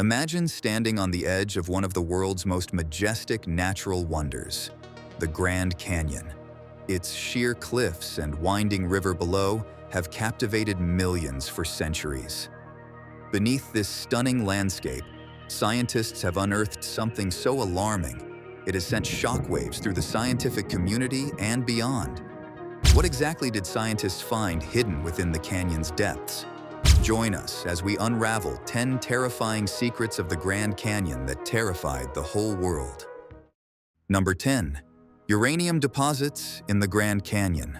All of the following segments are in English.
Imagine standing on the edge of one of the world's most majestic natural wonders, the Grand Canyon. Its sheer cliffs and winding river below have captivated millions for centuries. Beneath this stunning landscape, scientists have unearthed something so alarming, it has sent shockwaves through the scientific community and beyond. What exactly did scientists find hidden within the canyon's depths? Join us as we unravel 10 terrifying secrets of the Grand Canyon that terrified the whole world. Number 10. Uranium deposits in the Grand Canyon.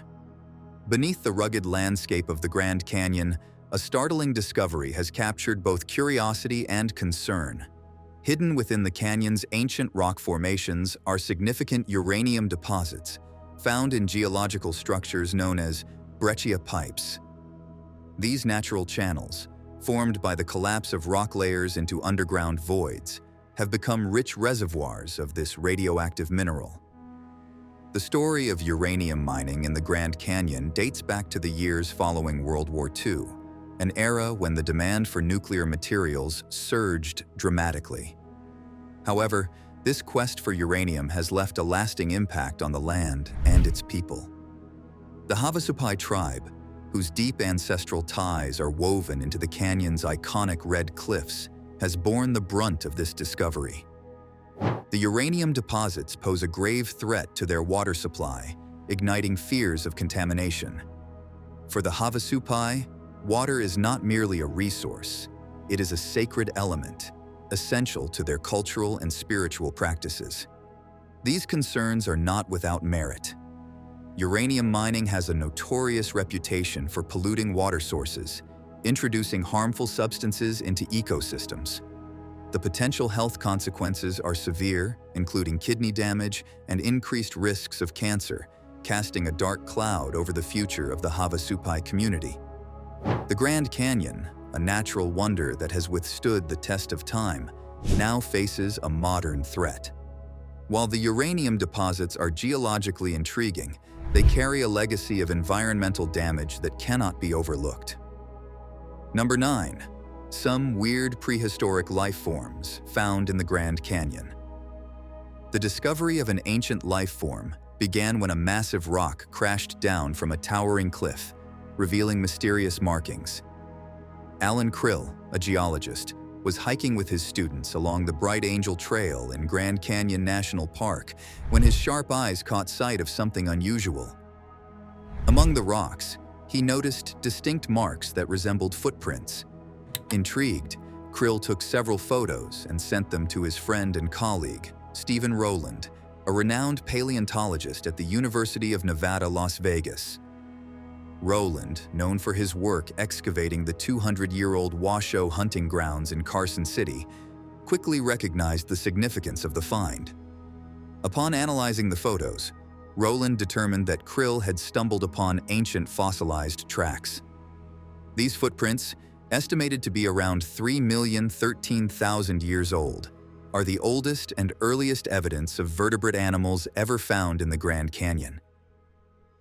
Beneath the rugged landscape of the Grand Canyon, a startling discovery has captured both curiosity and concern. Hidden within the canyon's ancient rock formations are significant uranium deposits, found in geological structures known as breccia pipes. These natural channels, formed by the collapse of rock layers into underground voids, have become rich reservoirs of this radioactive mineral. The story of uranium mining in the Grand Canyon dates back to the years following World War II, an era when the demand for nuclear materials surged dramatically. However, this quest for uranium has left a lasting impact on the land and its people. The Havasupai Tribe, whose deep ancestral ties are woven into the canyon's iconic red cliffs, has borne the brunt of this discovery. The uranium deposits pose a grave threat to their water supply, igniting fears of contamination. For the Havasupai, water is not merely a resource, it is a sacred element, essential to their cultural and spiritual practices. These concerns are not without merit. Uranium mining has a notorious reputation for polluting water sources, introducing harmful substances into ecosystems. The potential health consequences are severe, including kidney damage and increased risks of cancer, casting a dark cloud over the future of the Havasupai community. The Grand Canyon, a natural wonder that has withstood the test of time, now faces a modern threat. While the uranium deposits are geologically intriguing, they carry a legacy of environmental damage that cannot be overlooked. Number 9. Some weird prehistoric life forms found in the Grand Canyon. The discovery of an ancient life form began when a massive rock crashed down from a towering cliff, revealing mysterious markings. Alan Krill, a geologist, was hiking with his students along the Bright Angel Trail in Grand Canyon National Park when his sharp eyes caught sight of something unusual. Among the rocks, he noticed distinct marks that resembled footprints. Intrigued, Krill took several photos and sent them to his friend and colleague, Stephen Rowland, a renowned paleontologist at the University of Nevada, Las Vegas. Rowland, known for his work excavating the 200-year-old Washoe hunting grounds in Carson City, quickly recognized the significance of the find. Upon analyzing the photos, Rowland determined that Krill had stumbled upon ancient fossilized tracks. These footprints, estimated to be around 3,013,000 years old, are the oldest and earliest evidence of vertebrate animals ever found in the Grand Canyon.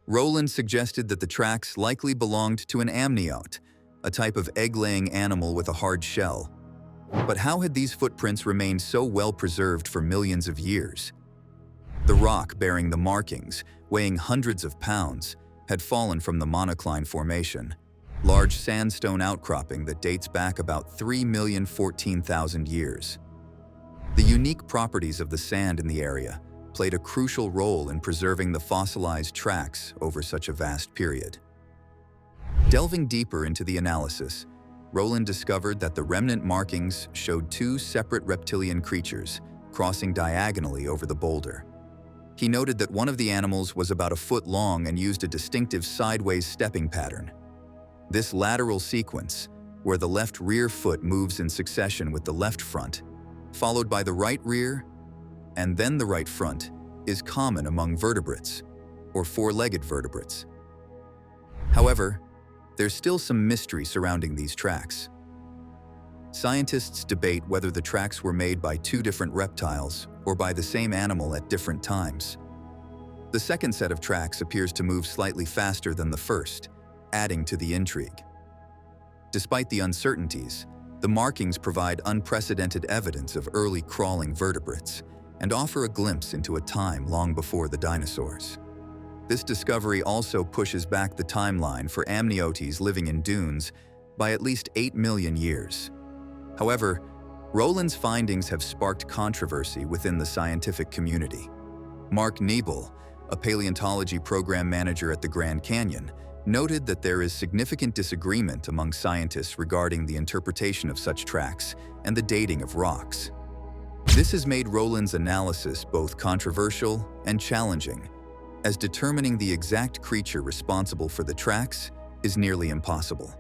Rowland suggested that the tracks likely belonged to an amniote, a type of egg-laying animal with a hard shell. But how had these footprints remained so well preserved for millions of years? The rock bearing the markings, weighing hundreds of pounds, had fallen from the monocline formation, large sandstone outcropping that dates back about 3,014,000 years. The unique properties of the sand in the area played a crucial role in preserving the fossilized tracks over such a vast period. Delving deeper into the analysis, Rowland discovered that the remnant markings showed two separate reptilian creatures crossing diagonally over the boulder. He noted that one of the animals was about a foot long and used a distinctive sideways stepping pattern. This lateral sequence, where the left rear foot moves in succession with the left front, followed by the right rear, and then the right front, is common among vertebrates, or four-legged vertebrates. However, there's still some mystery surrounding these tracks. Scientists debate whether the tracks were made by two different reptiles or by the same animal at different times. The second set of tracks appears to move slightly faster than the first, adding to the intrigue. Despite the uncertainties, The markings provide unprecedented evidence of early crawling vertebrates and offer a glimpse into a time long before the dinosaurs. This discovery also pushes back the timeline for amniotes living in dunes by at least 8 million years. However, Rowland's findings have sparked controversy within the scientific community. Mark Niebel, a paleontology program manager at the Grand Canyon, noted that there is significant disagreement among scientists regarding the interpretation of such tracks and the dating of rocks. This has made Rowland's analysis both controversial and challenging, as determining the exact creature responsible for the tracks is nearly impossible.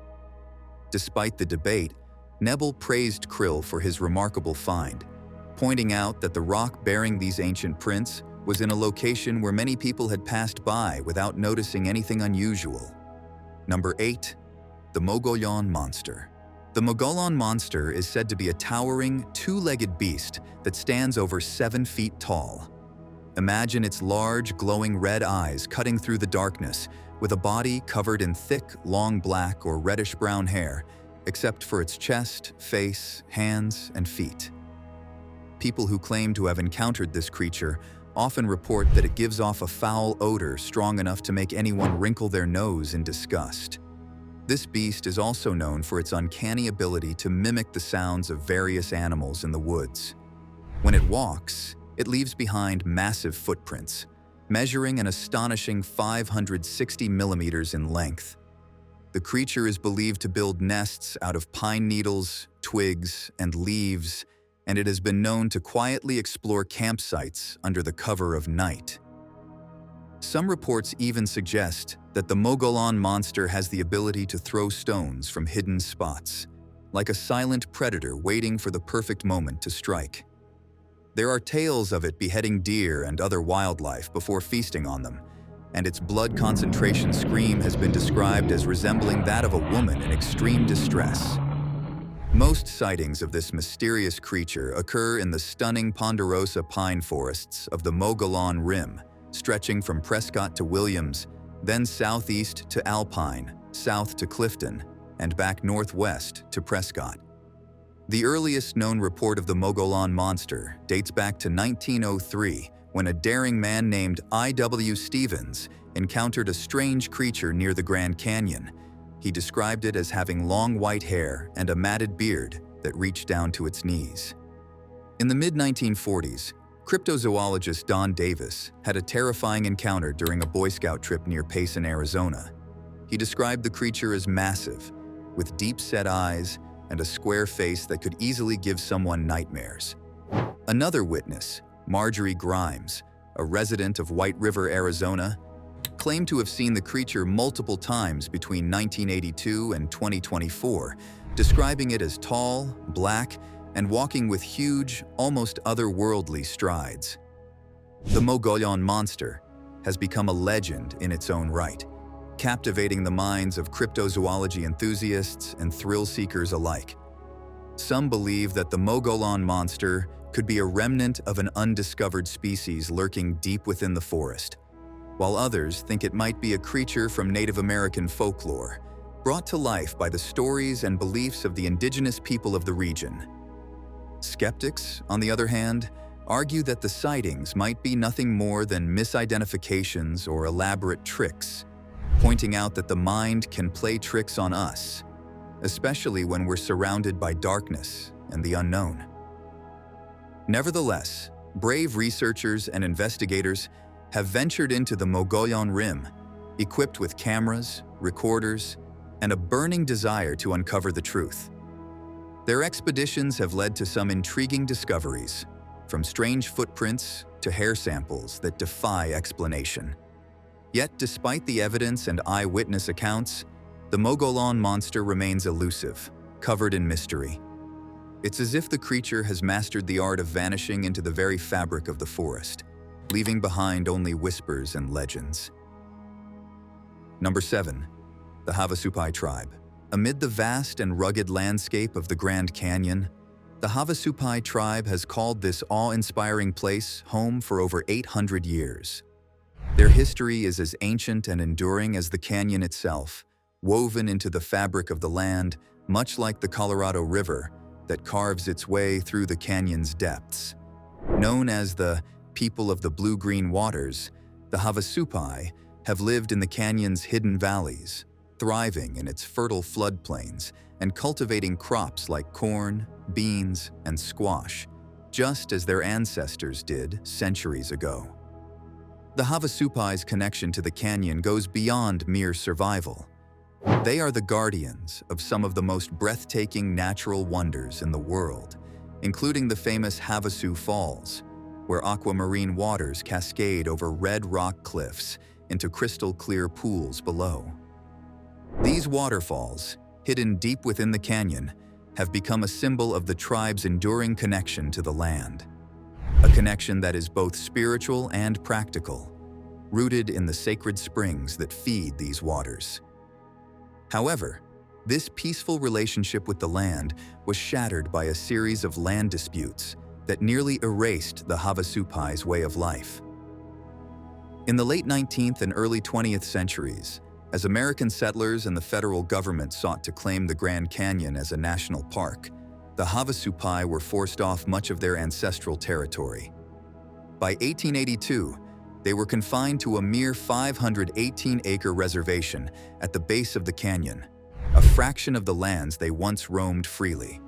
Despite the debate, Niebel praised Krill for his remarkable find, pointing out that the rock bearing these ancient prints was in a location where many people had passed by without noticing anything unusual. Number 8. The Mogollon Monster. The Mogollon Monster is said to be a towering, two-legged beast that stands over 7 feet tall. Imagine its large, glowing red eyes cutting through the darkness, with a body covered in thick, long black or reddish-brown hair, except for its chest, face, hands, and feet. People who claim to have encountered this creature often report that it gives off a foul odor strong enough to make anyone wrinkle their nose in disgust. This beast is also known for its uncanny ability to mimic the sounds of various animals in the woods. When it walks, it leaves behind massive footprints, measuring an astonishing 560 millimeters in length. The creature is believed to build nests out of pine needles, twigs, and leaves, and it has been known to quietly explore campsites under the cover of night. Some reports even suggest that the Mogollon Monster has the ability to throw stones from hidden spots, like a silent predator waiting for the perfect moment to strike. There are tales of it beheading deer and other wildlife before feasting on them, and its blood concentration scream has been described as resembling that of a woman in extreme distress. Most sightings of this mysterious creature occur in the stunning ponderosa pine forests of the Mogollon Rim, stretching from Prescott to Williams, then southeast to Alpine, south to Clifton, and back northwest to Prescott. The earliest known report of the Mogollon Monster dates back to 1903, when a daring man named I.W. Stevens encountered a strange creature near the Grand Canyon. He described it as having long white hair and a matted beard that reached down to its knees. In the mid-1940s, cryptozoologist Don Davis had a terrifying encounter during a Boy Scout trip near Payson, Arizona. He described the creature as massive, with deep-set eyes and a square face that could easily give someone nightmares. Another witness, Marjorie Grimes, a resident of White River, Arizona, claimed to have seen the creature multiple times between 1982 and 2024, describing it as tall, black, and walking with huge, almost otherworldly strides. The Mogollon Monster has become a legend in its own right, captivating the minds of cryptozoology enthusiasts and thrill-seekers alike. Some believe that the Mogollon Monster could be a remnant of an undiscovered species lurking deep within the forest, while others think it might be a creature from Native American folklore, brought to life by the stories and beliefs of the indigenous people of the region. Skeptics, on the other hand, argue that the sightings might be nothing more than misidentifications or elaborate tricks, pointing out that the mind can play tricks on us, especially when we're surrounded by darkness and the unknown. Nevertheless, brave researchers and investigators have ventured into the Mogollon Rim, equipped with cameras, recorders, and a burning desire to uncover the truth. Their expeditions have led to some intriguing discoveries, from strange footprints to hair samples that defy explanation. Yet, despite the evidence and eyewitness accounts, the Mogollon Monster remains elusive, covered in mystery. It's as if the creature has mastered the art of vanishing into the very fabric of the forest, leaving behind only whispers and legends. Number 7. The Havasupai Tribe. Amid the vast and rugged landscape of the Grand Canyon, the Havasupai Tribe has called this awe-inspiring place home for over 800 years. Their history is as ancient and enduring as the canyon itself, woven into the fabric of the land, much like the Colorado River, that carves its way through the canyon's depths. Known as the people of the blue-green waters, the Havasupai have lived in the canyon's hidden valleys, thriving in its fertile floodplains and cultivating crops like corn, beans, and squash, just as their ancestors did centuries ago. The Havasupai's connection to the canyon goes beyond mere survival. They are the guardians of some of the most breathtaking natural wonders in the world, including the famous Havasu Falls, where aquamarine waters cascade over red rock cliffs into crystal-clear pools below. These waterfalls, hidden deep within the canyon, have become a symbol of the tribe's enduring connection to the land. A connection that is both spiritual and practical, rooted in the sacred springs that feed these waters. However, this peaceful relationship with the land was shattered by a series of land disputes that nearly erased the Havasupai's way of life. In the late 19th and early 20th centuries, as American settlers and the federal government sought to claim the Grand Canyon as a national park, the Havasupai were forced off much of their ancestral territory. By 1882, they were confined to a mere 518-acre reservation at the base of the canyon, a fraction of the lands they once roamed freely.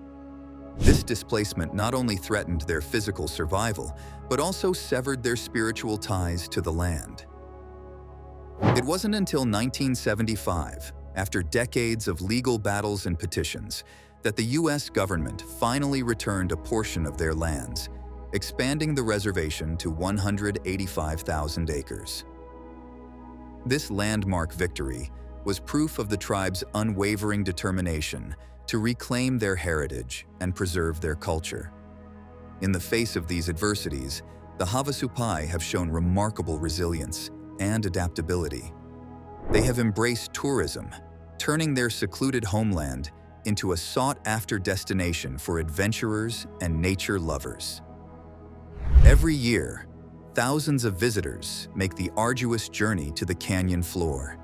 This displacement not only threatened their physical survival, but also severed their spiritual ties to the land. It wasn't until 1975, after decades of legal battles and petitions, that the U.S. government finally returned a portion of their lands, expanding the reservation to 185,000 acres. This landmark victory was proof of the tribe's unwavering determination to reclaim their heritage and preserve their culture. In the face of these adversities, the Havasupai have shown remarkable resilience and adaptability. They have embraced tourism, turning their secluded homeland into a sought-after destination for adventurers and nature lovers. Every year, thousands of visitors make the arduous journey to the canyon floor,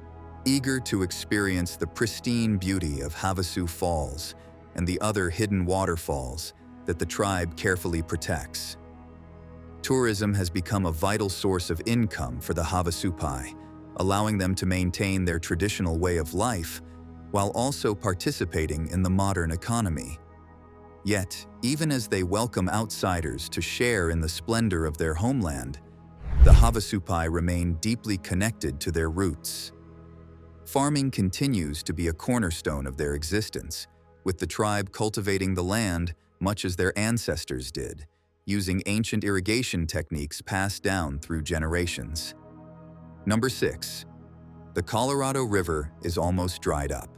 eager to experience the pristine beauty of Havasu Falls and the other hidden waterfalls that the tribe carefully protects. Tourism has become a vital source of income for the Havasupai, allowing them to maintain their traditional way of life while also participating in the modern economy. Yet, even as they welcome outsiders to share in the splendor of their homeland, the Havasupai remain deeply connected to their roots. Farming continues to be a cornerstone of their existence, with the tribe cultivating the land much as their ancestors did, using ancient irrigation techniques passed down through generations. Number 6. The Colorado River is almost dried up.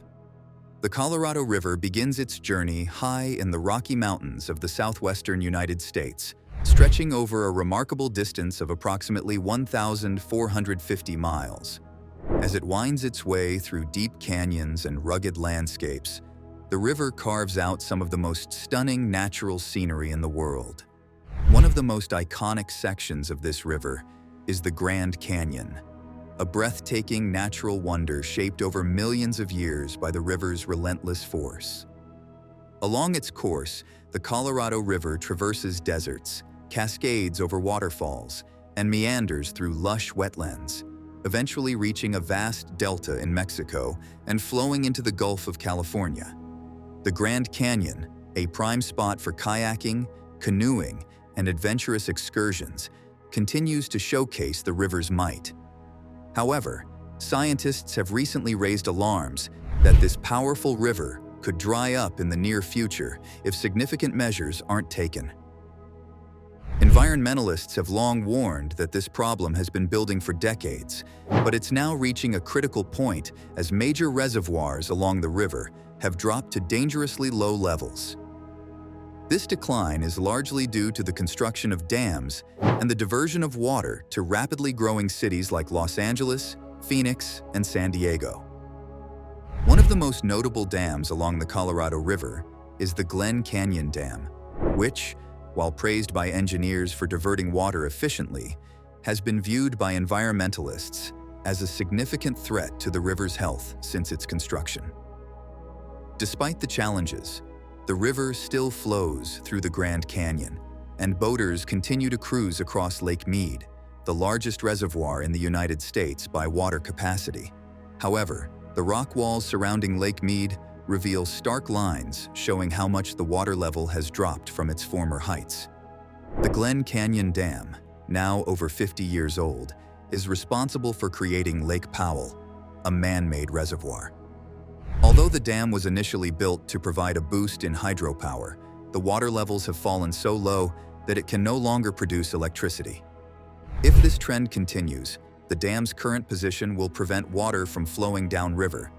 The Colorado River begins its journey high in the Rocky Mountains of the southwestern United States, stretching over a remarkable distance of approximately 1,450 miles. As it winds its way through deep canyons and rugged landscapes, the river carves out some of the most stunning natural scenery in the world. One of the most iconic sections of this river is the Grand Canyon, a breathtaking natural wonder shaped over millions of years by the river's relentless force. Along its course, the Colorado River traverses deserts, cascades over waterfalls, and meanders through lush wetlands, eventually reaching a vast delta in Mexico and flowing into the Gulf of California. The Grand Canyon, a prime spot for kayaking, canoeing, and adventurous excursions, continues to showcase the river's might. However, scientists have recently raised alarms that this powerful river could dry up in the near future if significant measures aren't taken. Environmentalists have long warned that this problem has been building for decades, but it's now reaching a critical point as major reservoirs along the river have dropped to dangerously low levels. This decline is largely due to the construction of dams and the diversion of water to rapidly growing cities like Los Angeles, Phoenix, and San Diego. One of the most notable dams along the Colorado River is the Glen Canyon Dam, which, while praised by engineers for diverting water efficiently, has been viewed by environmentalists as a significant threat to the river's health since its construction. Despite the challenges, The river still flows through the Grand Canyon, and boaters continue to cruise across Lake Mead, the largest reservoir in the United States by water capacity. However, the rock walls surrounding Lake Mead reveal stark lines showing how much the water level has dropped from its former heights. The Glen Canyon Dam, now over 50 years old, is responsible for creating Lake Powell, a man-made reservoir. Although the dam was initially built to provide a boost in hydropower, the water levels have fallen so low that it can no longer produce electricity. If this trend continues, the dam's current position will prevent water from flowing downriver,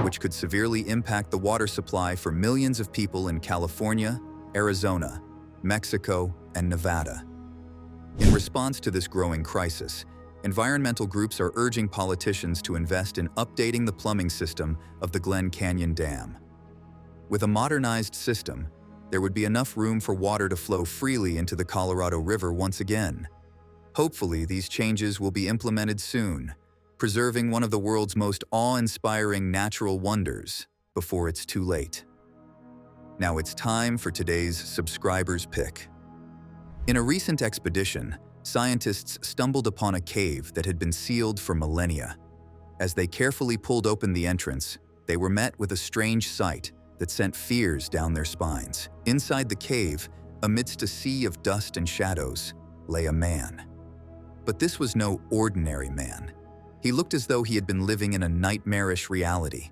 which could severely impact the water supply for millions of people in California, Arizona, Mexico, and Nevada. In response to this growing crisis, environmental groups are urging politicians to invest in updating the plumbing system of the Glen Canyon Dam. With a modernized system, there would be enough room for water to flow freely into the Colorado River once again. Hopefully, these changes will be implemented soon, preserving one of the world's most awe-inspiring natural wonders before it's too late. Now it's time for today's subscriber's pick. In a recent expedition, scientists stumbled upon a cave that had been sealed for millennia. As they carefully pulled open the entrance, they were met with a strange sight that sent fears down their spines. Inside the cave, amidst a sea of dust and shadows, lay a man. But this was no ordinary man. He looked as though he had been living in a nightmarish reality.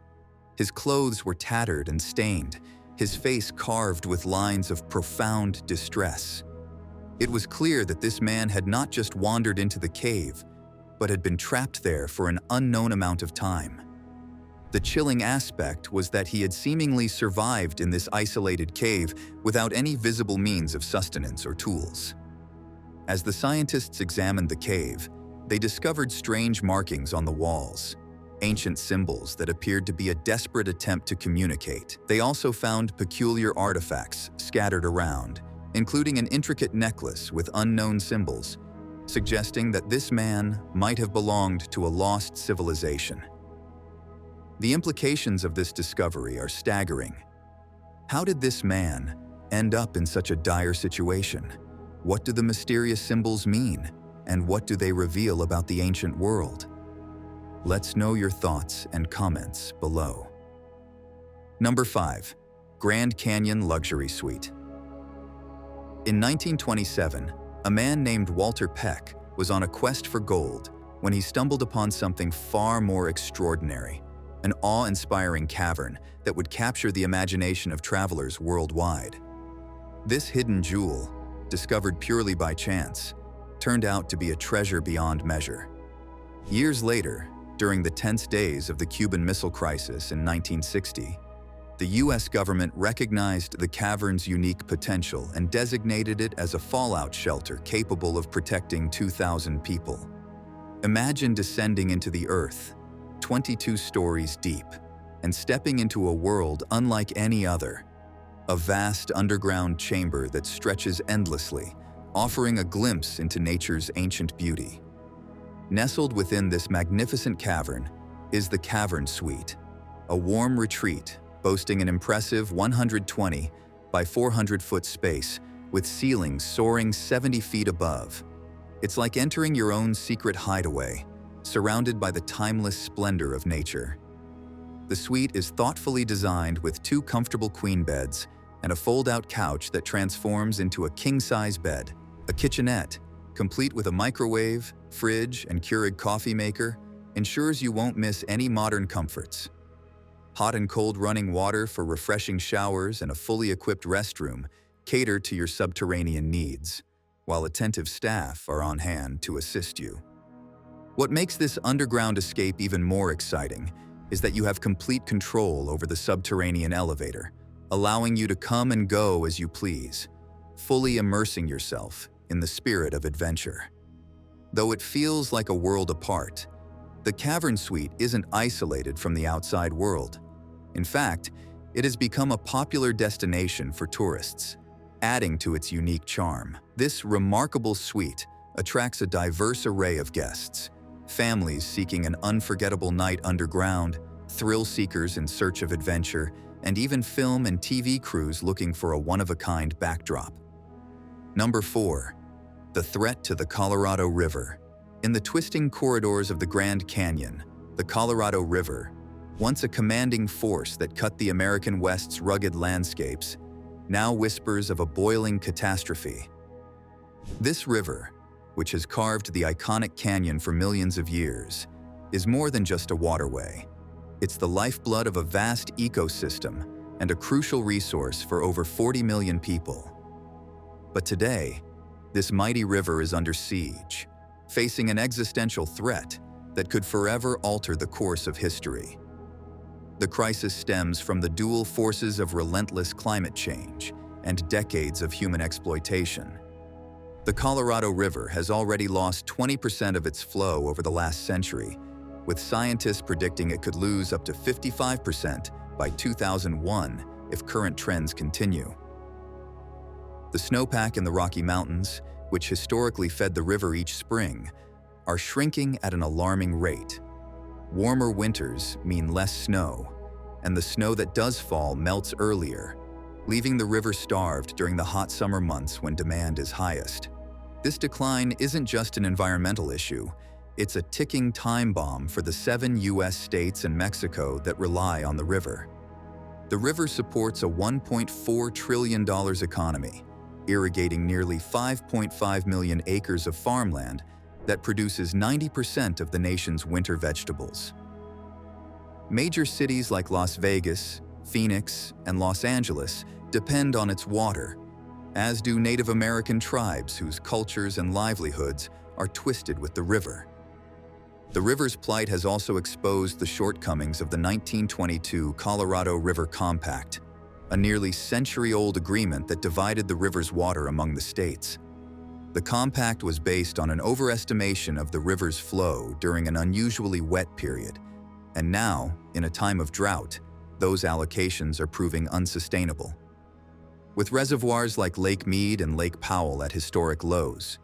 His clothes were tattered and stained, his face carved with lines of profound distress. It was clear that this man had not just wandered into the cave, but had been trapped there for an unknown amount of time. The chilling aspect was that he had seemingly survived in this isolated cave without any visible means of sustenance or tools. As the scientists examined the cave, they discovered strange markings on the walls, ancient symbols that appeared to be a desperate attempt to communicate. They also found peculiar artifacts scattered around, including an intricate necklace with unknown symbols, suggesting that this man might have belonged to a lost civilization. The implications of this discovery are staggering. How did this man end up in such a dire situation? What do the mysterious symbols mean, and what do they reveal about the ancient world? Let's know your thoughts and comments below. Number 5. Grand Canyon Luxury Suite. In 1927, a man named Walter Peck was on a quest for gold when he stumbled upon something far more extraordinary, an awe-inspiring cavern that would capture the imagination of travelers worldwide. This hidden jewel, discovered purely by chance, turned out to be a treasure beyond measure. Years later, during the tense days of the Cuban Missile Crisis in 1960, the US government recognized the cavern's unique potential and designated it as a fallout shelter capable of protecting 2,000 people. Imagine descending into the earth, 22 stories deep, and stepping into a world unlike any other. A vast underground chamber that stretches endlessly, offering a glimpse into nature's ancient beauty. Nestled within this magnificent cavern is the Cavern Suite, a warm retreat boasting an impressive 120 by 400-foot space with ceilings soaring 70 feet above. It's like entering your own secret hideaway, surrounded by the timeless splendor of nature. The suite is thoughtfully designed with 2 comfortable queen beds and a fold-out couch that transforms into a king-size bed. A kitchenette, complete with a microwave, fridge, and Keurig coffee maker, ensures you won't miss any modern comforts. Hot and cold running water for refreshing showers and a fully equipped restroom cater to your subterranean needs, while attentive staff are on hand to assist you. What makes this underground escape even more exciting is that you have complete control over the subterranean elevator, allowing you to come and go as you please, fully immersing yourself in the spirit of adventure. Though it feels like a world apart, the Cavern Suite isn't isolated from the outside world. In fact, it has become a popular destination for tourists, adding to its unique charm. This remarkable suite attracts a diverse array of guests, families seeking an unforgettable night underground, thrill seekers in search of adventure, and even film and TV crews looking for a one-of-a-kind backdrop. Number 4. The threat to the Colorado River. In the twisting corridors of the Grand Canyon, the Colorado River, once a commanding force that cut the American West's rugged landscapes, now whispers of a boiling catastrophe. This river, which has carved the iconic canyon for millions of years, is more than just a waterway. It's the lifeblood of a vast ecosystem and a crucial resource for over 40 million people. But today, this mighty river is under siege, facing an existential threat that could forever alter the course of history. The crisis stems from the dual forces of relentless climate change and decades of human exploitation. The Colorado River has already lost 20% of its flow over the last century, with scientists predicting it could lose up to 55% by 2001 if current trends continue. The snowpack in the Rocky Mountains, which historically fed the river each spring, are shrinking at an alarming rate. Warmer winters mean less snow, and the snow that does fall melts earlier, leaving the river starved during the hot summer months when demand is highest. This decline isn't just an environmental issue, it's a ticking time bomb for the 7 U.S. states and Mexico that rely on the river. The river supports a $1.4 trillion economy, irrigating nearly 5.5 million acres of farmland that produces 90% of the nation's winter vegetables. Major cities like Las Vegas, Phoenix, and Los Angeles depend on its water, as do Native American tribes whose cultures and livelihoods are twisted with the river. The river's plight has also exposed the shortcomings of the 1922 Colorado River Compact, a nearly century-old agreement that divided the river's water among the states. The compact was based on an overestimation of the river's flow during an unusually wet period, and now, in a time of drought, those allocations are proving unsustainable. With reservoirs like Lake Mead and Lake Powell at historic lows,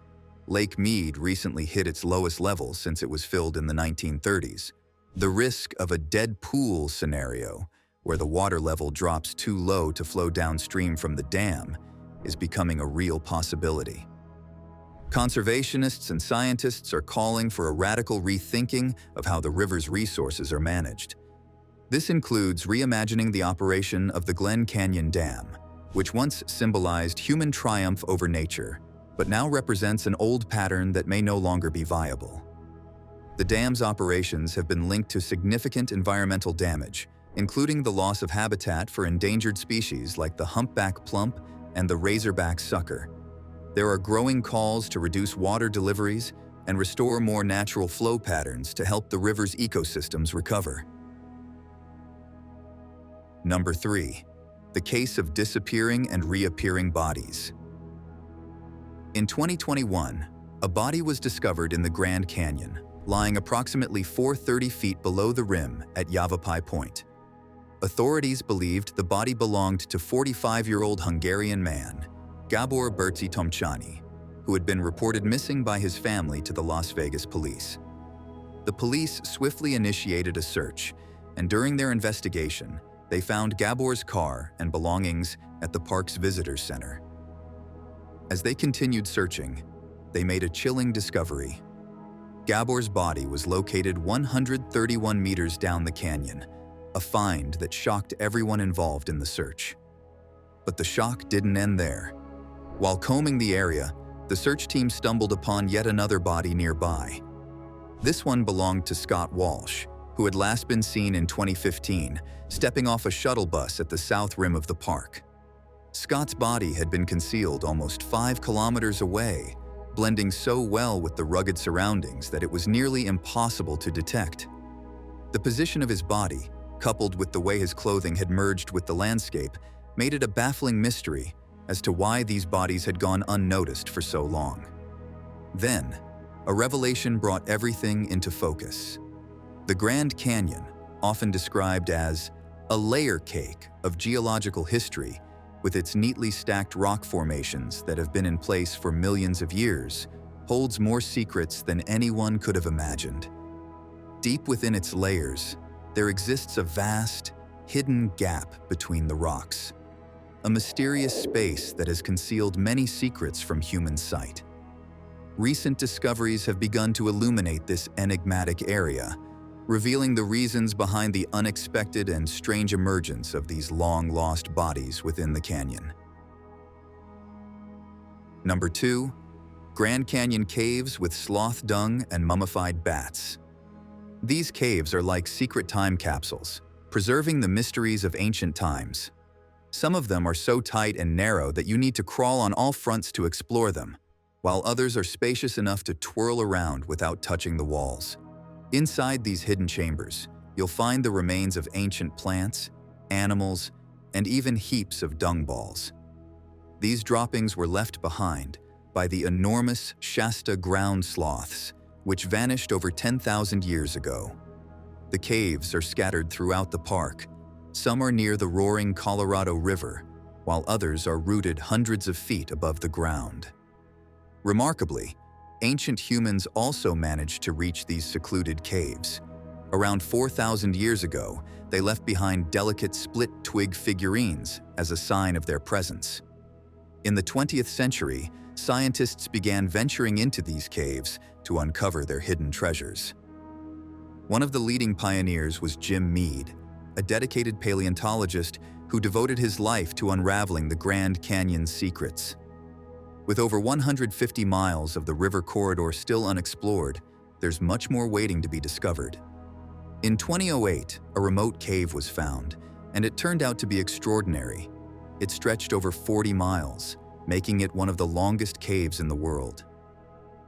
Lake Mead recently hit its lowest level since it was filled in the 1930s. The risk of a dead pool scenario, where the water level drops too low to flow downstream from the dam, is becoming a real possibility. Conservationists and scientists are calling for a radical rethinking of how the river's resources are managed. This includes reimagining the operation of the Glen Canyon Dam, which once symbolized human triumph over nature, but now represents an old pattern that may no longer be viable. The dam's operations have been linked to significant environmental damage, including the loss of habitat for endangered species like the humpback plump and the razorback sucker. There are growing calls to reduce water deliveries and restore more natural flow patterns to help the river's ecosystems recover. Number 3. The case of disappearing and reappearing bodies. In 2021, a body was discovered in the Grand Canyon, lying approximately 430 feet below the rim at Havasupai Point. Authorities believed the body belonged to 45-year-old Hungarian man, Gabor Berci Tomcsányi, who had been reported missing by his family to the Las Vegas police. The police swiftly initiated a search, and during their investigation, they found Gabor's car and belongings at the park's visitor center. As they continued searching, they made a chilling discovery. Gabor's body was located 131 meters down the canyon, a find that shocked everyone involved in the search. But the shock didn't end there. While combing the area, the search team stumbled upon yet another body nearby. This one belonged to Scott Walsh, who had last been seen in 2015, stepping off a shuttle bus at the south rim of the park. Scott's body had been concealed almost 5 kilometers away, blending so well with the rugged surroundings that it was nearly impossible to detect. The position of his body, coupled with the way his clothing had merged with the landscape, made it a baffling mystery as to why these bodies had gone unnoticed for so long. Then, a revelation brought everything into focus. The Grand Canyon, often described as a layer cake of geological history, with its neatly stacked rock formations that have been in place for millions of years, holds more secrets than anyone could have imagined. Deep within its layers, there exists a vast, hidden gap between the rocks, a mysterious space that has concealed many secrets from human sight. Recent discoveries have begun to illuminate this enigmatic area, revealing the reasons behind the unexpected and strange emergence of these long-lost bodies within the canyon. Number 2. Grand Canyon Caves with sloth dung and mummified bats. These caves are like secret time capsules, preserving the mysteries of ancient times. Some of them are so tight and narrow that you need to crawl on all fronts to explore them, while others are spacious enough to twirl around without touching the walls. Inside these hidden chambers, you'll find the remains of ancient plants, animals, and even heaps of dung balls. These droppings were left behind by the enormous Shasta ground sloths, which vanished over 10,000 years ago. The caves are scattered throughout the park. Some are near the roaring Colorado River, while others are rooted hundreds of feet above the ground. Remarkably, ancient humans also managed to reach these secluded caves. Around 4,000 years ago, they left behind delicate split-twig figurines as a sign of their presence. In the 20th century, scientists began venturing into these caves to uncover their hidden treasures. One of the leading pioneers was Jim Mead, a dedicated paleontologist who devoted his life to unraveling the Grand Canyon's secrets. With over 150 miles of the river corridor still unexplored, there's much more waiting to be discovered. In 2008, a remote cave was found, and it turned out to be extraordinary. It stretched over 40 miles, making it one of the longest caves in the world.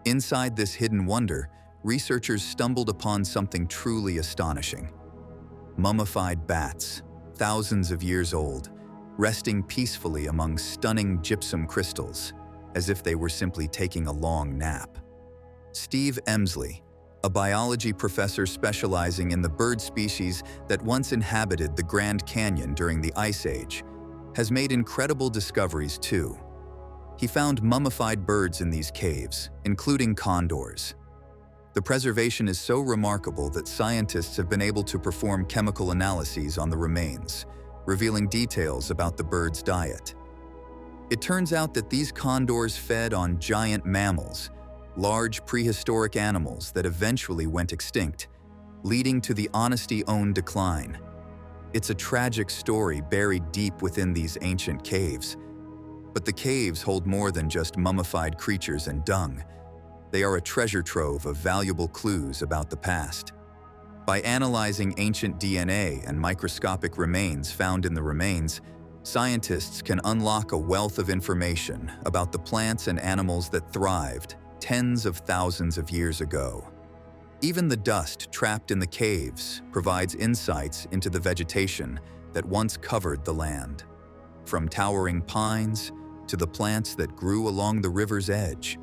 Inside this hidden wonder, researchers stumbled upon something truly astonishing. Mummified bats, thousands of years old, resting peacefully among stunning gypsum crystals, as if they were simply taking a long nap. Steve Emsley, a biology professor specializing in the bird species that once inhabited the Grand Canyon during the Ice Age, has made incredible discoveries too. He found mummified birds in these caves, including condors. The preservation is so remarkable that scientists have been able to perform chemical analyses on the remains, revealing details about the bird's diet. It turns out that these condors fed on giant mammals, large prehistoric animals that eventually went extinct, leading to the Honesty's own decline. It's a tragic story buried deep within these ancient caves. But the caves hold more than just mummified creatures and dung. They are a treasure trove of valuable clues about the past. By analyzing ancient DNA and microscopic remains found in the remains, scientists can unlock a wealth of information about the plants and animals that thrived tens of thousands of years ago. Even the dust trapped in the caves provides insights into the vegetation that once covered the land. From towering pines to the plants that grew along the river's edge.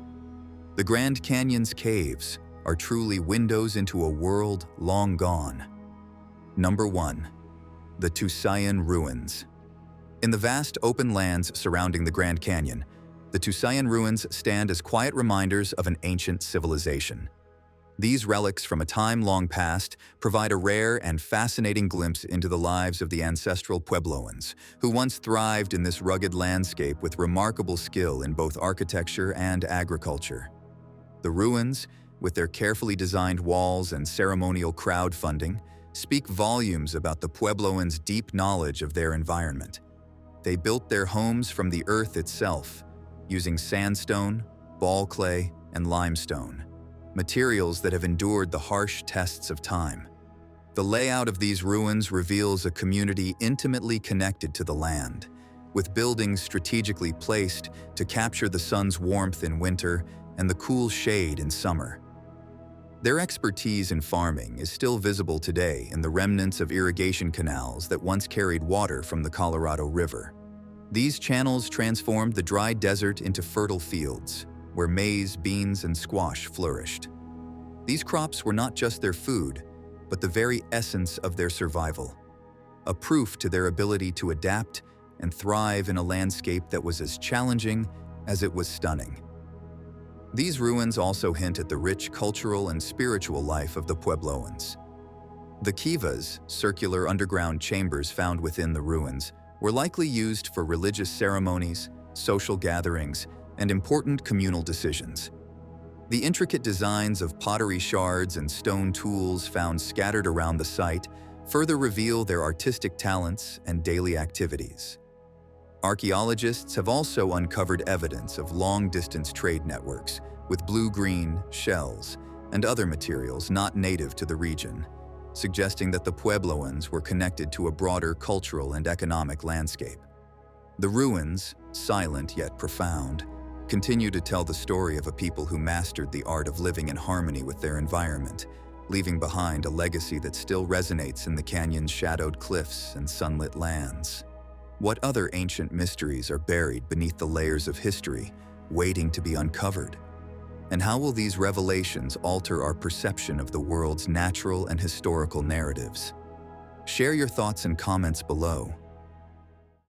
The Grand Canyon's caves are truly windows into a world long gone. Number 1. The Tusayan Ruins. In the vast open lands surrounding the Grand Canyon, the Tusayan Ruins stand as quiet reminders of an ancient civilization. These relics from a time long past provide a rare and fascinating glimpse into the lives of the ancestral Puebloans, who once thrived in this rugged landscape with remarkable skill in both architecture and agriculture. The ruins, with their carefully designed walls and ceremonial crowdfunding, speak volumes about the Puebloans' deep knowledge of their environment. They built their homes from the earth itself, using sandstone, ball clay, and limestone, materials that have endured the harsh tests of time. The layout of these ruins reveals a community intimately connected to the land, with buildings strategically placed to capture the sun's warmth in winter and the cool shade in summer. Their expertise in farming is still visible today in the remnants of irrigation canals that once carried water from the Colorado River. These channels transformed the dry desert into fertile fields, where maize, beans, and squash flourished. These crops were not just their food, but the very essence of their survival, a proof to their ability to adapt and thrive in a landscape that was as challenging as it was stunning. These ruins also hint at the rich cultural and spiritual life of the Puebloans. The kivas, circular underground chambers found within the ruins, were likely used for religious ceremonies, social gatherings, and important communal decisions. The intricate designs of pottery shards and stone tools found scattered around the site further reveal their artistic talents and daily activities. Archaeologists have also uncovered evidence of long-distance trade networks with blue-green, shells, and other materials not native to the region, suggesting that the Puebloans were connected to a broader cultural and economic landscape. The ruins, silent yet profound, continue to tell the story of a people who mastered the art of living in harmony with their environment, leaving behind a legacy that still resonates in the canyon's shadowed cliffs and sunlit lands. What other ancient mysteries are buried beneath the layers of history, waiting to be uncovered? And how will these revelations alter our perception of the world's natural and historical narratives? Share your thoughts and comments below.